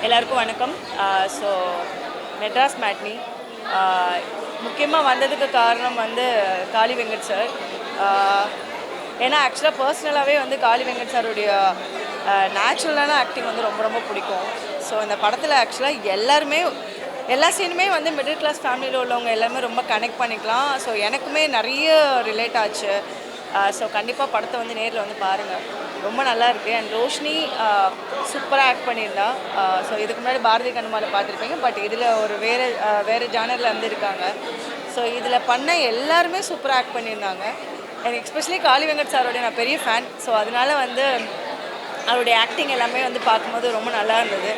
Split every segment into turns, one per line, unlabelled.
எல்லாருக்கும் வணக்கம். So Madras matinee முக்கியமாக வந்ததுக்கு காரணம் வந்து காளி வெங்கட் சார். ஏன்னா ஆக்சுவலாக பர்சனலாகவே வந்து காளி வெங்கட் சாருடைய நேச்சுரலான ஆக்டிங் வந்து ரொம்ப ரொம்ப பிடிக்கும். ஸோ இந்த படத்தில் ஆக்சுவலாக எல்லா சீனுமே வந்து மிடில் கிளாஸ் ஃபேமிலியில் உள்ளவங்க எல்லாருமே ரொம்ப கனெக்ட் பண்ணிக்கலாம். ஸோ எனக்குமே நிறைய ரிலேட் ஆச்சு. ஸோ கண்டிப்பாக படத்தை வந்து நேரில் வந்து பாருங்கள், ரொம்ப நல்லா இருக்குது. அண்ட் ரோஷினி சூப்பராக ஆக்ட் பண்ணியிருந்தா. ஸோ இதுக்கு முன்னாடி பாரதி கண்ணம்மாவில் பார்த்துருப்பீங்க, பட் இதில் ஒரு வேறு ஜானரில் வந்து இருக்காங்க. ஸோ இதில் பண்ண எல்லாருமே சூப்பராக ஆக்ட் பண்ணியிருந்தாங்க. எனக்கு எஸ்பெஷலி காளி வெங்கட் சாரோடைய நான் பெரிய ஃபேன். ஸோ அதனால வந்து அவருடைய ஆக்டிங் எல்லாமே வந்து பார்க்கும்போது ரொம்ப நல்லா இருந்தது.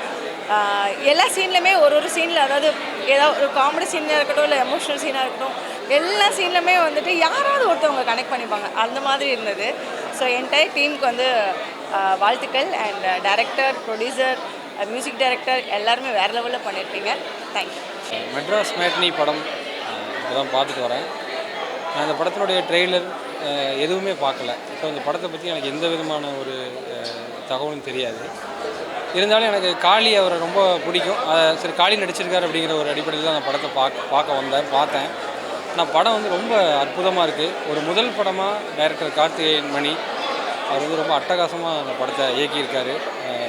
எல்லா சீன்லையுமே ஒரு சீனில், அதாவது ஏதாவது ஒரு காமெடி சீனாக இருக்கட்டும், இல்லை எமோஷ்னல் சீனாக இருக்கட்டும், எல்லா சீன்லையுமே வந்துட்டு யாராவது ஒருத்தவங்க கனெக்ட் பண்ணிப்பாங்க, அந்த மாதிரி இருந்தது. ஸோ என்டையர் டீமுக்கு வந்து வாழ்த்துக்கள். And director, producer, music director எல்லாருமே வேறு லெவலில் பண்ணியிருப்பீங்க. தேங்க்யூ.
மெட்ராஸ் மேட்னி படம் இப்போ தான் பார்த்துட்டு வரேன். நான் இந்த படத்தினுடைய ட்ரெய்லர் எதுவுமே பார்க்கல. ஸோ இந்த படத்தை பற்றி எனக்கு எந்த விதமான ஒரு தகவலும் தெரியாது. இருந்தாலும் எனக்கு காளி அவரை ரொம்ப பிடிக்கும். சரி, காளி நடிச்சிருக்காரு அப்படிங்கிற ஒரு அடிப்படையில் தான் அந்த படத்தை பார்த்தேன். ஆனால் படம் வந்து ரொம்ப அற்புதமாக இருக்குது. ஒரு முதல் படமாக டைரக்டர் கார்த்திகேயன் மணி அவர் வந்து ரொம்ப அட்டகாசமாக அந்த படத்தை இயக்கியிருக்காரு.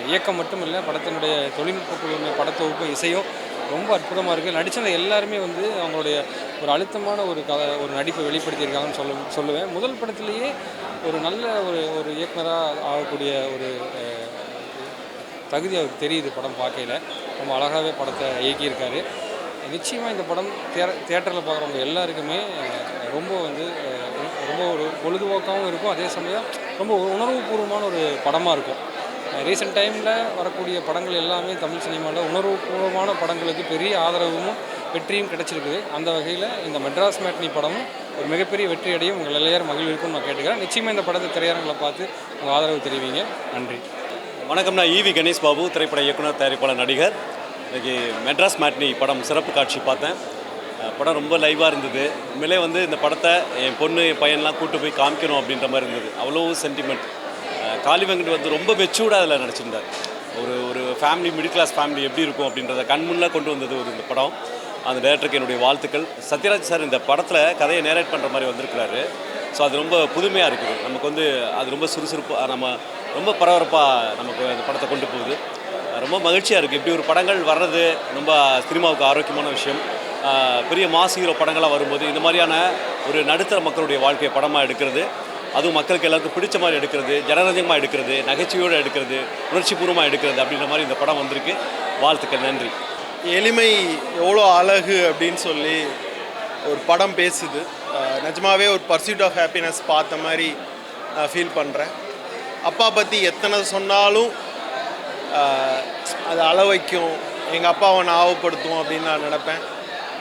இயக்கம் மட்டும் இல்லை, படத்தினுடைய தொழில்நுட்ப குழுமை, படத்தொகுப்பு, இசையும் ரொம்ப அற்புதமாக இருக்குது. நடித்த எல்லாருமே வந்து அவங்களுடைய ஒரு அழுத்தமான ஒரு நடிப்பை வெளிப்படுத்தியிருக்காங்கன்னு சொல்லுவேன். முதல் படத்துலேயே ஒரு நல்ல ஒரு இயக்குனராக ஆகக்கூடிய ஒரு தகுதி அவருக்கு தெரியுது படம் பார்க்கையில். ரொம்ப அழகாகவே படத்தை இயக்கியிருக்காரு. நிச்சயமாக இந்த படம் தியேட்டரில் பார்க்குறவங்க எல்லாருக்குமே ரொம்ப ஒரு பொழுதுபோக்காகவும் இருக்கும். அதே சமயம் ரொம்ப உணர்வுபூர்வமான ஒரு படமாக இருக்கும். ரீசெண்ட் டைமில் வரக்கூடிய படங்கள் எல்லாமே தமிழ் சினிமாவில் உணர்வுபூர்வமான படங்களுக்கு பெரிய ஆதரவும் வெற்றியும் கிடைச்சிருக்குது. அந்த வகையில் இந்த மெட்ராஸ் மேட்னி படமும் ஒரு மிகப்பெரிய வெற்றி அடையும் உங்கள் எல்லாரும் மகிழ்விருக்கும்னு நான் கேட்டுக்கிறேன். நிச்சயமாக இந்த படத்தை திரையரங்களை பார்த்து உங்கள் ஆதரவு தெரிவிங்க. நன்றி.
வணக்கம். நான் ஈவி கணேஷ் பாபு, திரைப்பட இயக்குனர், தயாரிப்பாளர், நடிகர். இன்றைக்கி மெட்ராஸ் மேட்னி படம் சிறப்பு காட்சி பார்த்தேன். படம் ரொம்ப லைவாக இருந்தது. உண்மையிலே வந்து இந்த படத்தை என் பொண்ணு, என் பையன்லாம் கூட்டு போய் காமிக்கணும் அப்படின்ற மாதிரி இருந்தது. அவ்வளோ சென்டிமெண்ட். காளி வெங்கட் வந்து ரொம்ப மெச்சூர்டாக அதில் நடிச்சிருந்தார். ஒரு ஃபேமிலி, மிடில் கிளாஸ் ஃபேமிலி எப்படி இருக்கும் அப்படின்றத கண்முன்னாக கொண்டு வந்தது இந்த படம். அந்த டைரக்டருக்கு என்னுடைய வாழ்த்துக்கள். சத்யராஜ் சார் இந்த படத்தில் கதையை நேரேட் பண்ணுற மாதிரி வந்திருக்கிறாரு. ஸோ அது ரொம்ப புதுமையாக இருக்குது. நமக்கு வந்து அது ரொம்ப சுறுசுறுப்பாக, நம்ம ரொம்ப பரபரப்பாக நமக்கு அந்த படத்தை கொண்டு போகுது. ரொம்ப மகிழ்ச்சியாக இருக்குது. இப்படி ஒரு படங்கள் வர்றது ரொம்ப சினிமாவுக்கு ஆரோக்கியமான விஷயம். பெரிய மாஸ் ஹீரோ படங்களாக வரும்போது இந்த மாதிரியான ஒரு நடுத்தர மக்களுடைய வாழ்க்கையை படமாக எடுக்கிறது, அதுவும் மக்களுக்கு எல்லாருக்கும் பிடிச்ச மாதிரி எடுக்கிறது, ஜனரஞ்சகமாக எடுக்கிறது, நகைச்சுவையோடு எடுக்கிறது, உணர்ச்சிபூர்வமாக எடுக்கிறது அப்படின்ற மாதிரி இந்த படம் வந்திருக்கு. வாழ்த்துக்கள். நன்றி.
எளிமை எவ்வளோ அழகு அப்படின்னு சொல்லி ஒரு படம் பேசுது. நிஜமாகவே ஒரு பர்சியூட் ஆஃப் ஹாப்பினஸ் பார்த்த மாதிரி நான் ஃபீல் பண்ணுறேன். அப்பா பற்றி எத்தனை சொன்னாலும் அது அள வைக்கும், எங்கள் அப்பாவை ஞாபகப்படுத்தும் அப்படின்னு நான் நினப்பேன்.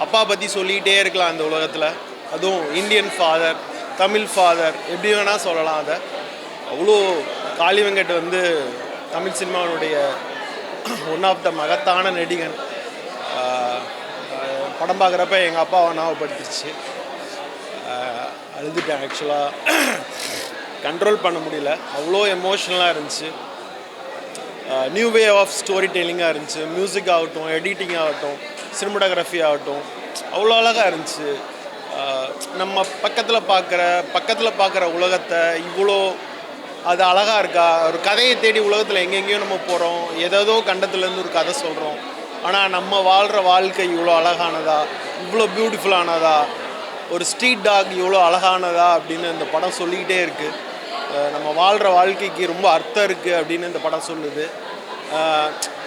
அப்பா பற்றி சொல்லிகிட்டே இருக்கலாம் அந்த உலகத்தில். அதுவும் இந்தியன் ஃபாதர், தமிழ் ஃபாதர், எப்படி வேணால் சொல்லலாம். அதை அவ்வளோ காளி வெங்கட் வந்து தமிழ் சினிமாவுடைய ஒன் ஆஃப் த மகத்தான நடிகன். படம் பார்க்குறப்ப எங்கள் அப்பாவை ஞாபகப்படுத்திடுச்சு. அழுதுட்டேன். ஆக்சுவலாக கண்ட்ரோல் பண்ண முடியல, அவ்வளோ எமோஷ்னலாக இருந்துச்சு. நியூ வே ஆஃப் ஸ்டோரி டெல்லிங்காக இருந்துச்சு. மியூசிக் ஆகட்டும், எடிட்டிங் ஆகட்டும், சினிமாட்டோகிராஃபி ஆகட்டும், அவ்வளோ அழகாக இருந்துச்சு. நம்ம பக்கத்தில் பார்க்குற உலகத்தை இவ்வளோ அது அழகாக இருக்கா? ஒரு கதையை தேடி உலகத்தில் எங்கெங்கேயோ நம்ம போகிறோம், ஏதோ கண்டத்துலேருந்து ஒரு கதை சொல்கிறோம். ஆனால் நம்ம வாழ்கிற வாழ்க்கை இவ்வளோ அழகானதா, இவ்வளோ பியூட்டிஃபுல்லானதா, ஒரு ஸ்ட்ரீட் டாக் இவ்வளோ அழகானதா அப்படின்னு இந்த படம் சொல்லிக்கிட்டே இருக்குது. நம்ம வாழ்கிற வாழ்க்கைக்கு ரொம்ப அர்த்தம் இருக்குது அப்படின்னு இந்த படம் சொல்லுது.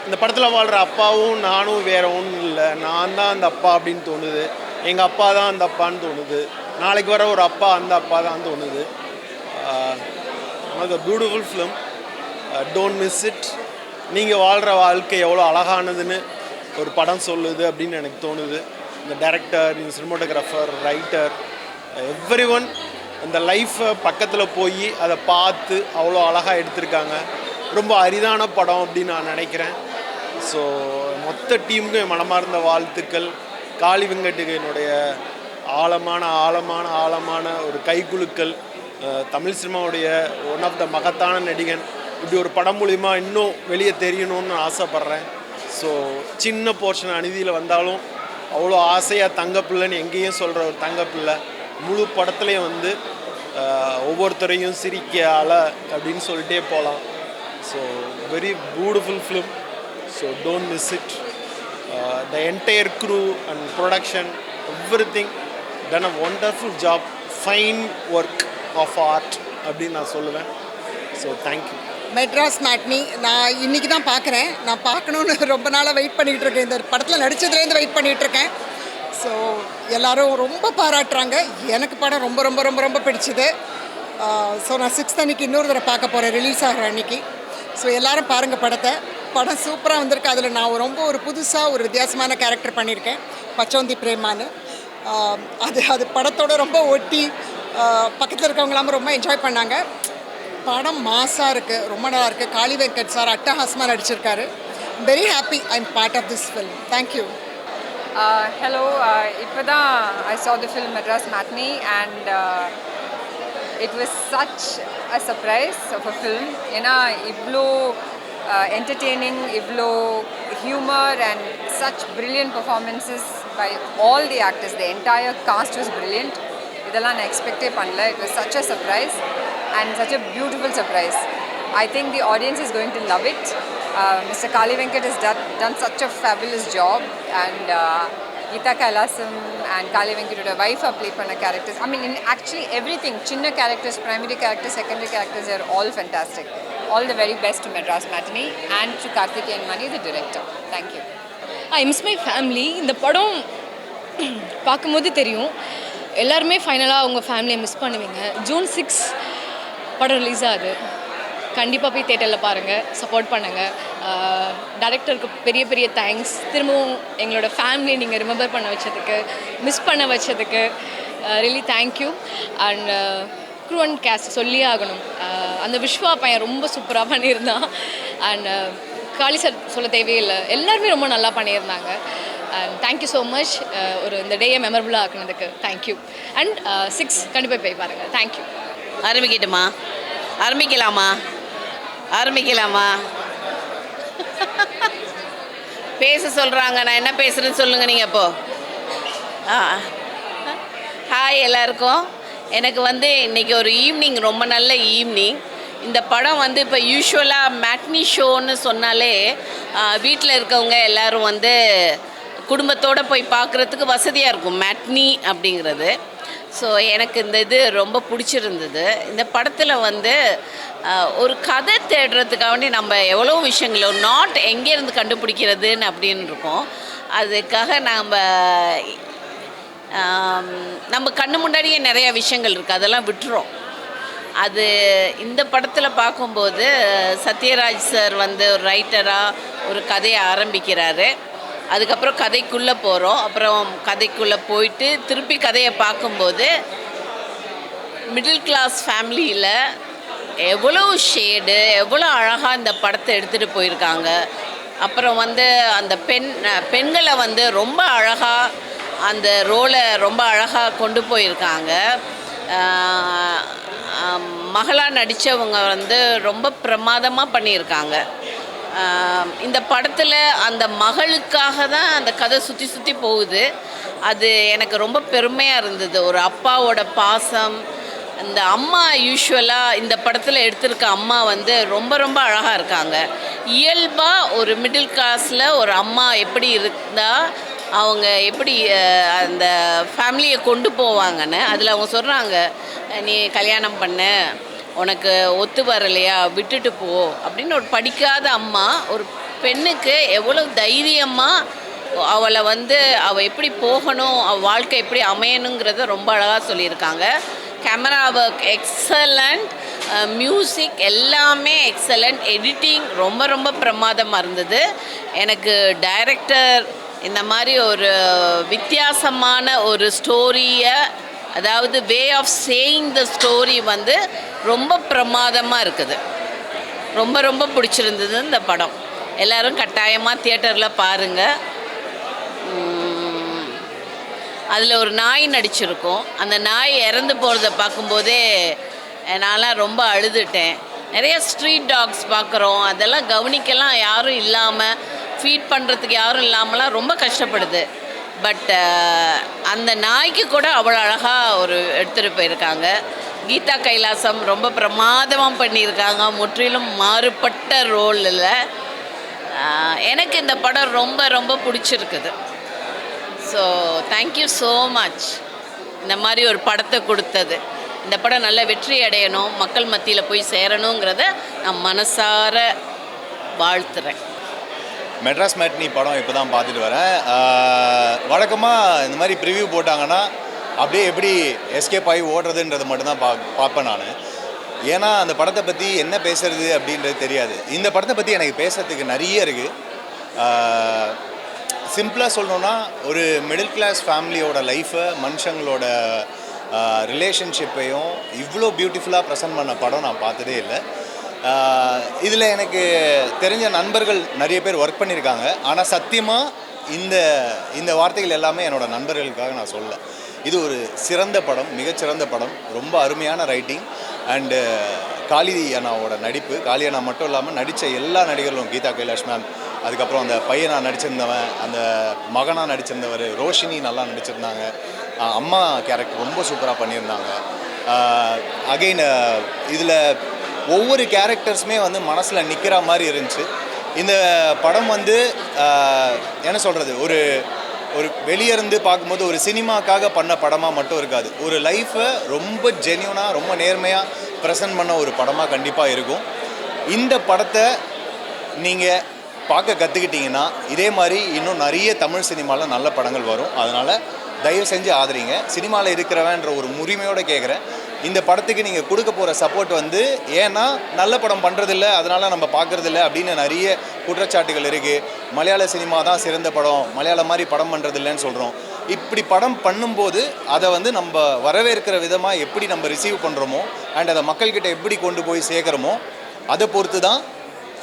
இந்த படத்தில் வாழ்கிற அப்பாவும் நானும் வேறு ஒன்றும் இல்லை, நான் தான் அந்த அப்பா அப்படின்னு தோணுது. எங்கள் அப்பா தான் அந்த அப்பான்னு தோணுது. நாளைக்கு வர ஒரு அப்பா அந்த அப்பா தான் தோணுது. அது beautiful film. Don't miss it. நீங்கள் வாழ்கிற வாழ்க்கை எவ்வளோ அழகானதுன்னு ஒரு படம் சொல்லுது அப்படின்னு எனக்கு தோணுது. இந்த டைரக்டர், இந்த சினிமாட்டோகிராஃபர், ரைட்டர், எவ்ரி ஒன் இந்த லைஃப்பை பக்கத்தில் போய் அதை பார்த்து அவ்வளோ அழகாக எடுத்திருக்காங்க. ரொம்ப அரிதான படம் அப்படின்னு நான் நினைக்கிறேன். ஸோ மொத்த டீமுக்கும் என் மனமார்ந்த வாழ்த்துக்கள். காளி வெங்கட்டுக்கு என்னுடைய ஆழமான ஒரு கைக்குலுக்கல். தமிழ் சினிமாவுடைய ஒன் ஆஃப் த மகத்தான நடிகன். இப்படி ஒரு படம் மூலிமா இன்னும் வெளியே தெரியணும்னு ஆசைப்பட்றேன். ஸோ சின்ன போர்ஷன் அநீதியில் வந்தாலும் அவ்வளோ ஆசையாக தங்கப்பிள்ளைன்னு எங்கேயும் சொல்கிற ஒரு தங்கப்பிள்ளை முழு படத்துலேயும் வந்து ஒவ்வொருத்தரையும் சிரிக்க அழ அப்படின்னு சொல்லிட்டே போகலாம். So very beautiful film. So don't miss it. The entire crew and production everything done a wonderful job. Fine work of art அப்படின்னு நான் சொல்லுவேன். So thank you.
மெட்ராஸ் மேட்னி நான் இன்றைக்கி தான் பார்க்குறேன். நான் பார்க்கணுன்னு ரொம்ப நாளாக வெயிட் பண்ணிகிட்டு இருக்கேன். இந்த படத்தில் நடித்ததுலேருந்து வெயிட் பண்ணிகிட்ருக்கேன். ஸோ எல்லோரும் ரொம்ப பாராட்டுறாங்க. எனக்கு படம் ரொம்ப ரொம்ப ரொம்ப ரொம்ப பிடிச்சிது. ஸோ நான் 6th அன்றைக்கி இன்னொரு தடவை பார்க்க போகிறேன், ரிலீஸ் ஆகிற அன்றைக்கி. ஸோ எல்லோரும் பாருங்கள் படத்தை. படம் சூப்பராக வந்திருக்கு. அதில் நான் ரொம்ப ஒரு புதுசாக ஒரு வித்தியாசமான கேரக்டர் பண்ணியிருக்கேன், பச்சோந்தி பிரேமான்னு. அது படத்தோட ரொம்ப ஒட்டி பக்கத்தில் இருக்கவங்களாம் ரொம்ப என்ஜாய் பண்ணாங்க. படம் மாசாக இருக்குது, ரொம்ப நல்லா இருக்குது. காளி வெங்கட் சார் அட்டகாசமாக நடிச்சிருக்காரு. Very happy I am part of this film. Thank you.
Hello, இப்போதான் I saw the film Madras Matinee and it was such a surprise of a film. ஏன்னா இவ்வளோ entertaining, இவ்வளோ humor and such brilliant performances by all the actors. The entire cast was brilliant. இதெல்லாம் நான் எக்ஸ்பெக்டே பண்ணல. It was such a surprise and such a beautiful surprise. I think the audience is going to love it. Mr. Kali Venkat has done such a fabulous job, and Geeta Kailasam and Kali Venkatoda wife are played panna characters. I mean, in actually everything, chinna characters, primary characters, secondary characters, they are all fantastic. All the very best to Madras Matinee and to Karthikeyan Mani, the director. Thank you.
I miss my family. இந்த படம் பார்க்கும்போது தெரியும், எல்லாருமே ஃபைனலாக அவங்க ஃபேமிலியை miss பண்ணுவீங்க. June 6 படம் ரிலீஸ் ஆகுது. கண்டிப்பாக போய் தேட்டரில் பாருங்கள், சப்போர்ட் பண்ணுங்கள். டைரக்டருக்கு பெரிய பெரிய தேங்க்ஸ். திரும்பவும் எங்களோட ஃபேமிலியை நீங்கள் ரிமெம்பர் பண்ண வச்சதுக்கு, மிஸ் பண்ண வச்சதுக்கு really thank you. And crew and cast சொல்லியே ஆகணும், அந்த விஸ்வா பையன் ரொம்ப சூப்பராக பண்ணியிருந்தான். அண்ட் காளி சார் சொல்ல தேவையில்லை, எல்லாருமே ரொம்ப நல்லா பண்ணியிருந்தாங்க. And thank you so much. ஒரு இந்த டேயை மெமரபுளாக ஆக்குனதுக்கு தேங்க்யூ. அண்ட் 6 கண்டிப்பாக போய் பாருங்கள். தேங்க்யூ.
ஆரம்பிக்கட்டுமா? ஆரம்பிக்கலாமா? பேச சொல்கிறாங்க, நான் என்ன பேசுகிறேன்னு சொல்லுங்கள் நீங்கள் அப்போது. ஹாய் எல்லாருக்கும். எனக்கு இன்றைக்கி ஒரு ஈவினிங், ரொம்ப நல்ல ஈவினிங். இந்த படம் இப்போ யூஸ்வலாக மேட்னி ஷோன்னு சொன்னாலே வீட்டில் இருக்கவங்க எல்லோரும் குடும்பத்தோடு போய் பார்க்குறதுக்கு வசதியாக இருக்கும் மேட்னி அப்படிங்கிறது. ஸோ எனக்கு இந்த இது ரொம்ப பிடிச்சிருந்தது. இந்த படத்தில் ஒரு கதை தேடுறதுக்காக நம்ம எவ்வளோ விஷயங்கள், ஒரு நாட் எங்கேருந்து கண்டுபிடிக்கிறதுன்னு அப்படின்னு இருக்கோம். அதுக்காக நம்ம கண்ணு முன்னாடியே நிறைய விஷயங்கள் இருக்குது, அதெல்லாம் விட்டுறோம். அது இந்த படத்தில் பார்க்கும்போது சத்யராஜ் சார் ஒரு ரைட்டராக ஒரு கதையை ஆரம்பிக்கிறாரு. அதுக்கப்புறம் கதைக்குள்ளே போகிறோம். அப்புறம் கதைக்குள்ளே போயிட்டு திருப்பி கதையை பார்க்கும்போது மிடில் கிளாஸ் ஃபேமிலியில் எவ்வளோ ஷேடு, எவ்வளோ அழகாக இந்த படத்தை எடுத்துகிட்டு போயிருக்காங்க. அப்புறம் அந்த பெண்களை ரொம்ப அழகாக அந்த ரோலை ரொம்ப அழகாக கொண்டு போயிருக்காங்க. மகளாக நடித்தவங்க ரொம்ப பிரமாதமாக பண்ணியிருக்காங்க. இந்த படத்தில் அந்த மகளுக்காக தான் அந்த கதை சுற்றி சுற்றி போகுது. அது எனக்கு ரொம்ப பெருமையாக இருந்தது. ஒரு அப்பாவோட பாசம், இந்த அம்மா யூஸ்வலாக இந்த படத்தில் எடுத்திருக்க அம்மா ரொம்ப ரொம்ப அழகாக இருக்காங்க. இயல்பாக ஒரு மிடில் கிளாஸில் ஒரு அம்மா எப்படி இருந்தால் அவங்க எப்படி அந்த ஃபேமிலியை கொண்டு போவாங்கன்னு அதில் அவங்க சொல்கிறாங்க, நீ கல்யாணம் பண்ண, உனக்கு ஒத்து வரலையா, விட்டுட்டு போ அப்படின்னு. ஒரு படிக்காத அம்மா ஒரு பெண்ணுக்கு எவ்வளோ தைரியமாக அவளை அவள் எப்படி போகணும், அவள் வாழ்க்கை எப்படி அமையணுங்கிறத ரொம்ப அழகாக சொல்லியிருக்காங்க. கேமரா ஒர்க் எக்ஸலண்ட், மியூசிக் எல்லாமே எக்ஸலண்ட், எடிட்டிங் ரொம்ப ரொம்ப பிரமாதமாக இருந்தது. எனக்கு டைரக்டர் இந்த மாதிரி ஒரு வித்தியாசமான ஒரு ஸ்டோரியை, அதாவது way of saying the story ரொம்ப பிரமாதமாக இருக்குது. ரொம்ப ரொம்ப பிடிச்சிருந்தது இந்த படம். எல்லோரும் கட்டாயமாக தியேட்டரில் பாருங்கள். அதில் ஒரு நாய் நடிச்சிருக்கோம். அந்த நாய் இறந்து போகிறத பார்க்கும்போதே நான்லாம் ரொம்ப அழுதுட்டேன். நிறைய ஸ்ட்ரீட் டாக்ஸ் பார்க்குறோம், அதெல்லாம் கவனிக்கலாம் யாரும் இல்லாமல் ஃபீட் பண்ணுறதுக்கு யாரும் இல்லாமலாம் ரொம்ப கஷ்டப்படுது. பட் அந்த நாய்க்கு கூட அவ்வளோ அழகாக ஒரு எடுத்துகிட்டு போயிருக்காங்க. கீதா கைலாசம் ரொம்ப பிரமாதமாக பண்ணியிருக்காங்க. முற்றிலும் மாறுபட்ட ரோலில் எனக்கு இந்த படம் ரொம்ப ரொம்ப பிடிச்சிருக்குது. ஸோ தேங்க்யூ ஸோ மச் இந்த மாதிரி ஒரு படத்தை கொடுத்தது. இந்த படம் நல்ல வெற்றி அடையணும், மக்கள் மத்தியில் போய் சேரணுங்கிறத நான் மனசார வாழ்த்துறேன்.
மெட்ராஸ் மேட்னி படம் இப்போ தான் பார்த்துட்டு வரேன். வழக்கமாக இந்த மாதிரி ப்ரிவ்யூ போட்டாங்கன்னா அப்படியே எப்படி எஸ்கேப் ஆகி ஓடுறதுன்றது மட்டும்தான் பார்ப்பேன் நான். ஏன்னா அந்த படத்தை பற்றி என்ன பேசுறது அப்படின்றது தெரியாது. இந்த படத்தை பற்றி எனக்கு பேசுறதுக்கு நிறைய இருக்குது. சிம்பிளாக சொல்லணுன்னா, ஒரு மிடில் கிளாஸ் ஃபேமிலியோட லைஃப்பை, மனுஷங்களோட ரிலேஷன்ஷிப்பையும் இவ்வளோ பியூட்டிஃபுல்லாக ப்ரெசென்ட் பண்ண படம் நான் பார்த்ததே இல்லை. இதில் எனக்கு தெரிஞ்ச நண்பர்கள் நிறைய பேர் ஒர்க் பண்ணியிருக்காங்க. ஆனால் சத்தியமாக இந்த வார்த்தைகள் எல்லாமே என்னோடய நண்பர்களுக்காக நான் சொல்ல. இது ஒரு சிறந்த படம், மிகச்சிறந்த படம், ரொம்ப அருமையான ரைட்டிங் அண்டு காளி அண்ணாவோட நடிப்பு. காளி அண்ணா மட்டும் இல்லாமல் நடித்த எல்லா நடிகர்களும், கீதா கைலாஷ் மேம், அதுக்கப்புறம் அந்த பையனாக நடிச்சிருந்தவன், அந்த மகனாக நடிச்சிருந்தவர் ரோஷினி நல்லா நடிச்சிருந்தாங்க. அம்மா கேரக்டர் ரொம்ப சூப்பராக பண்ணியிருந்தாங்க. அகெயின் இதில் ஒவ்வொரு கேரக்டர்ஸுமே வந்து மனசில் நிற்கிற மாதிரி இருந்துச்சு. இந்த படம் வந்து என்ன சொல்கிறது, ஒரு வெளியிருந்து பார்க்கும்போது ஒரு சினிமாக்காக பண்ண படமாக மட்டும் இருக்காது. ஒரு லைஃப்பை ரொம்ப ஜென்யூனாக, ரொம்ப நேர்மையாக ப்ரெசென்ட் பண்ண ஒரு படமாக கண்டிப்பாக இருக்கும். இந்த படத்தை நீங்கள் பார்க்க கற்றுக்கிட்டிங்கன்னா இதே மாதிரி இன்னும் நிறைய தமிழ் சினிமாவில் நல்ல படங்கள் வரும். அதனால் தயவு செஞ்சு ஆதரிங்க. சினிமாவில் இருக்கிறவன்ற ஒரு உரிமையோடு கேட்குறேன். இந்த படத்துக்கு நீங்கள் கொடுக்க போகிற சப்போர்ட் வந்து, ஏன்னா நல்ல படம் பண்ணுறதில்ல, அதனால் நம்ம பார்க்குறதில்ல அப்படின்னு நிறைய குற்றச்சாட்டுகள் இருக்குது. மலையாள சினிமா தான் சிறந்த படம், மலையாளம் மாதிரி படம் பண்ணுறதில்லன்னு சொல்கிறோம். இப்படி படம் பண்ணும்போது அதை வந்து நம்ம வரவேற்கிற விதமாக எப்படி நம்ம ரிசீவ் பண்ணுறோமோ அண்ட் அதை மக்கள்கிட்ட எப்படி கொண்டு போய் சேர்க்குறோமோ அதை பொறுத்து தான்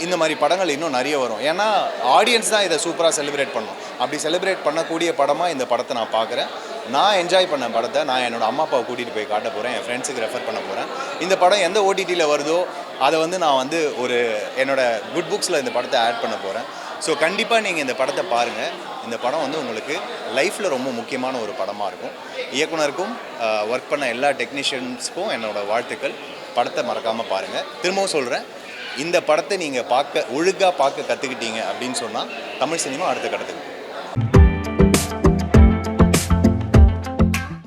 இந்த மாதிரி படங்கள் இன்னும் நிறைய வரும். ஏன்னா ஆடியன்ஸ் தான் இதை சூப்பராக செலிப்ரேட் பண்ணணும். அப்படி செலிப்ரேட் பண்ணக்கூடிய படமாக இந்த படத்தை நான் பார்க்குறேன். நான் என்ஜாய் பண்ண படத்தை நான் என்னோடய அம்மா அப்பாவை கூட்டிகிட்டு போய் காட்ட போகிறேன், என் ஃப்ரெண்ட்ஸுக்கு ரெஃபர் பண்ண போகிறேன். இந்த படம் எந்த ஓடிடியில் வருதோ அதை வந்து நான் வந்து என்னோடய குட் புக்ஸில் இந்த படத்தை ஆட் பண்ண போகிறேன். ஸோ கண்டிப்பாக நீங்கள் இந்த படத்தை பாருங்கள். இந்த படம் வந்து உங்களுக்கு லைஃப்பில் ரொம்ப முக்கியமான ஒரு படமாக இருக்கும். இயக்குனருக்கும் ஒர்க் பண்ண எல்லா டெக்னீஷியன்ஸுக்கும் என்னோடய வாழ்த்துக்கள். படத்தை மறக்காமல் பாருங்கள். திரும்பவும் சொல்கிறேன், இந்த படத்தை நீங்கள் ஒழுங்காக பார்க்க கற்றுக்கிட்டீங்க அப்படின்னு சொன்னால் தமிழ் சினிமா அடுத்த கடத்துக்கு